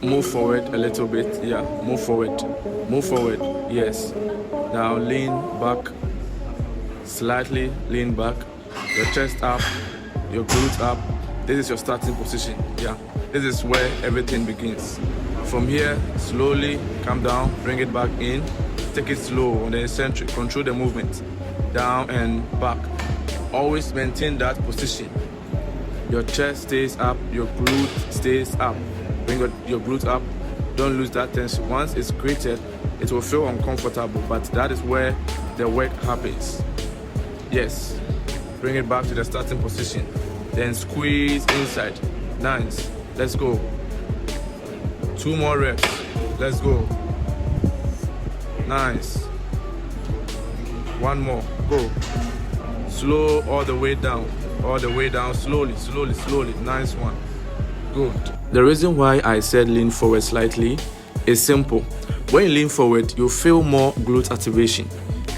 Move forward a little bit. Yeah, move forward. Move forward. Yes. Now lean back. Slightly lean back. Your chest up. Your glutes up. This is your starting position. Yeah. This is where everything begins. From here, slowly come down. Bring it back in. Take it slow on the eccentric. Control the movement. Down and back. Always maintain that position. Your chest stays up. Your glute stays up. Bring your glute up. Don't lose that tension. Once it's created, it will feel uncomfortable, but that is where the work happens. Yes. Bring it back to the starting position. Then squeeze inside. Nice. Let's go. 2 more reps. Let's go. Nice. 1 more. Go. Slow all the way down. All the way down. Slowly, slowly, slowly. Nice one. Good. The reason why I said lean forward slightly is simple. When you lean forward, you feel more glute activation.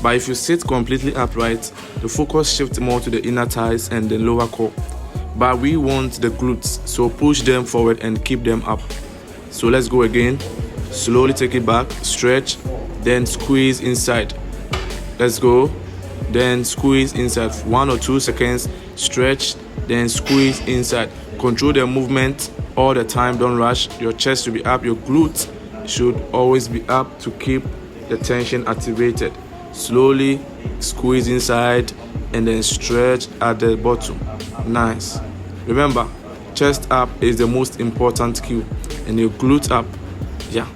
But if you sit completely upright, the focus shifts more to the inner thighs and the lower core. But we want the glutes, so push them forward and keep them up. So let's go again. Slowly take it back, stretch, then squeeze inside. Let's go. Then squeeze inside. 1 or 2 seconds, stretch, then squeeze inside. Control the movement all the time. Don't rush. Your chest should be up. Your glutes should always be up to keep the tension activated. Slowly squeeze inside and then stretch at the bottom. Nice. Remember, chest up is the most important cue, and your glute up. Yeah.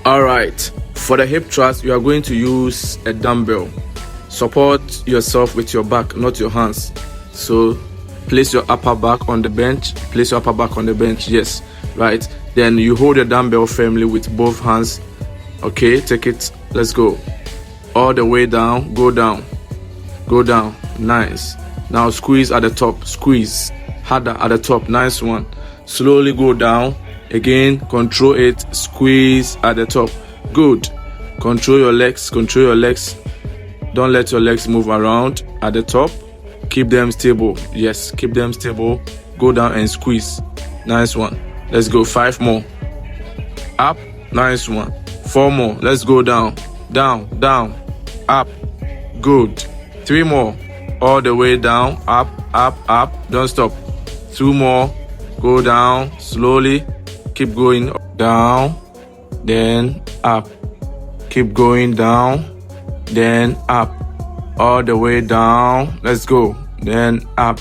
Alright, for the hip thrust, you are going to use a dumbbell. Support yourself with your back, not your hands. So place your upper back on the bench. Place your upper back on the bench, yes, right. Then you hold your dumbbell firmly with both hands. Okay, take it, let's go. All the way down, go down. Go down, nice. Now squeeze at the top, squeeze. Harder at the top, nice one. Slowly go down. Again, control it, squeeze at the top. Good. Control your legs, control your legs. Don't let your legs move around at the top. Keep them stable. Yes, keep them stable. Go down and squeeze. Nice one. Let's go. 5 more. Up. Nice one. 4 more. Let's go down. Down, down, up. Good. 3 more. All the way down. Up, up, up. Don't stop. 2 more. Go down slowly. Keep going down, then up. Keep going down, then up. All the way down. Let's go. Then up.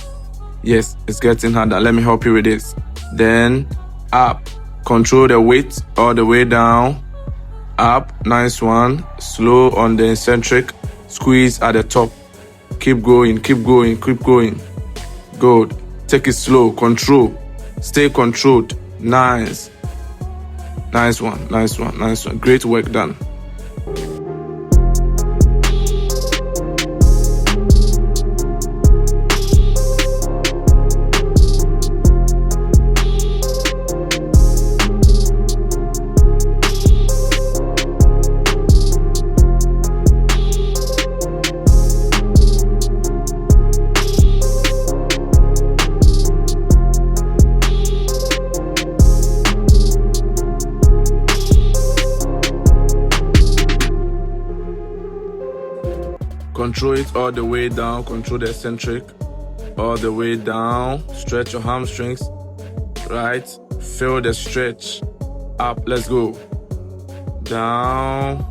Yes, it's getting harder. Let me help you with this. Then up. Control the weight all the way down. Up. Nice one. Slow on the eccentric. Squeeze at the top. Keep going, keep going, keep going. Good. Take it slow. Control. Stay controlled. Nice. Nice one, nice one, nice one. Great work done. Control it all the way down. Control the eccentric all the way down. Stretch your hamstrings. Right. Feel the stretch. Up. Let's go. Down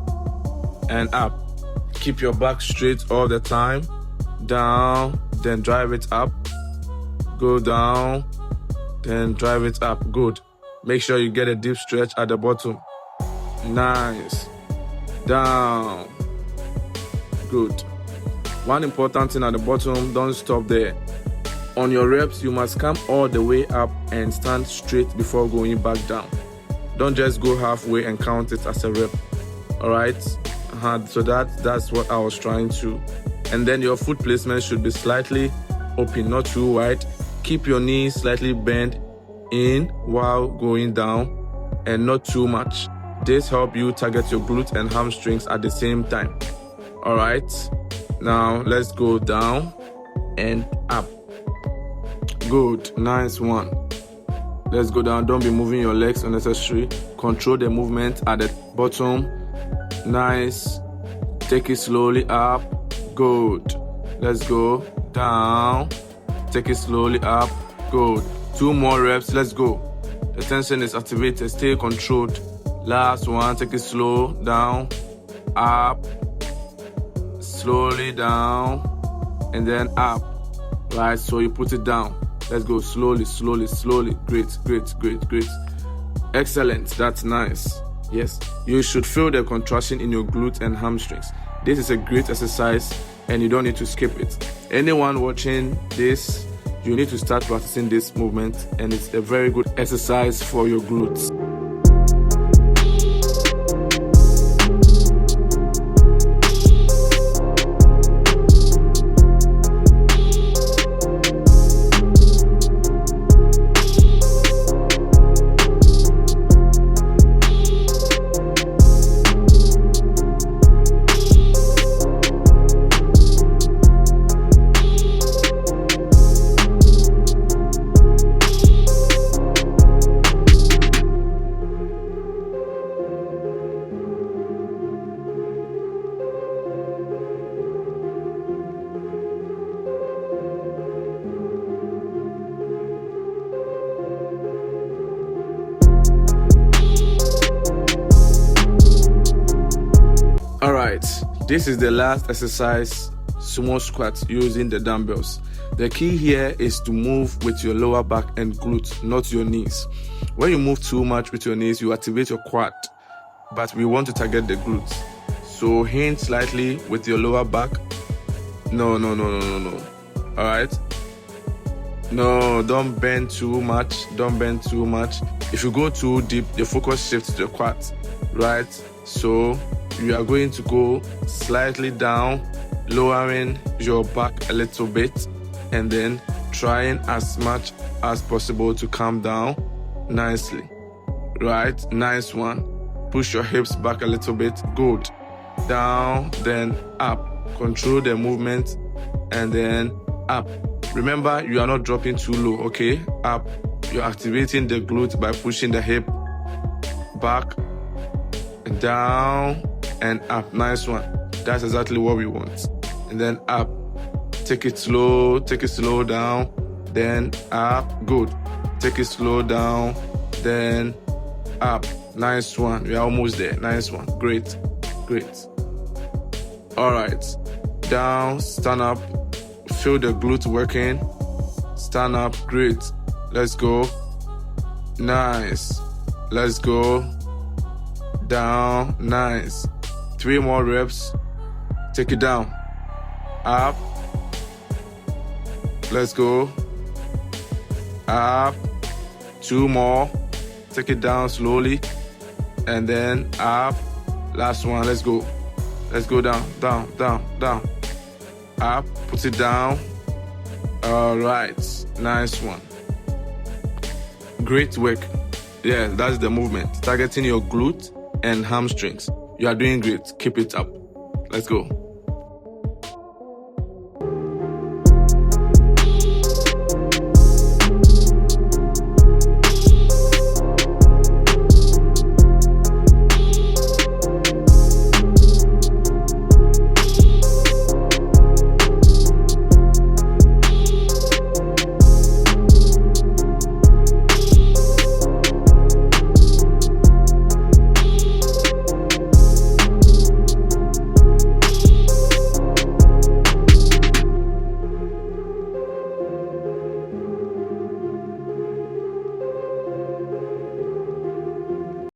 and up. Keep your back straight all the time. Down. Then drive it up. Go down. Then drive it up. Good. Make sure you get a deep stretch at the bottom. Nice. Down. Good. One important thing at the bottom, don't stop there. On your reps, you must come all the way up and stand straight before going back down. Don't just go halfway and count it as a rep. Alright? So that's what I was trying to. And then your foot placement should be slightly open, not too wide. Keep your knees slightly bent in while going down, and not too much. This helps you target your glutes and hamstrings at the same time. All right, now let's go down and up. Good, nice one. Let's go down. Don't be moving your legs unnecessarily. Control the movement at the bottom. Nice. Take it slowly up. Good. Let's go down. Take it slowly up. Good. 2 more reps. Let's go. The tension is activated. Stay controlled. Last one. Take it slow. Down. Up. Slowly down. And then up. Right. So you put it down. Let's go slowly, slowly, slowly. Great, great, great, great. Excellent. That's nice. Yes. You should feel the contraction in your glutes and hamstrings. This is a great exercise and you don't need to skip it. Anyone watching this, you need to start practicing this movement, and it's a very good exercise for your glutes. Alright, this is the last exercise, sumo squat using the dumbbells. The key here is to move with your lower back and glutes, not your knees. When you move too much with your knees, you activate your quad, but we want to target the glutes. So hinge slightly with your lower back. No. Alright? No, don't bend too much. If you go too deep, the focus shifts to the quads, right? So you are going to go slightly down, lowering your back a little bit, and then trying as much as possible to come down nicely. Right? Nice one. Push your hips back a little bit. Good. Down, then up. Control the movement, and then up. Remember, you are not dropping too low, okay? Up. You're activating the glute by pushing the hip back, down, and up. Nice one. That's exactly what we want. And then up. Take it slow down, then up. Good. Take it slow down, then up. Nice one. We are almost there. Nice one. Great. All right. Down, stand up. Feel the glute working. Stand up. Great. Let's go. Nice. Let's go. Down. Nice. 3 more reps. Take it down. Up. Let's go. Up. 2 more. Take it down slowly. And then up. Last one. Let's go. Let's go down. Up. Put it down. All right. Nice one. Great work. Yeah, that's the movement. Targeting your glute and hamstrings. You are doing great. Keep it up. Let's go.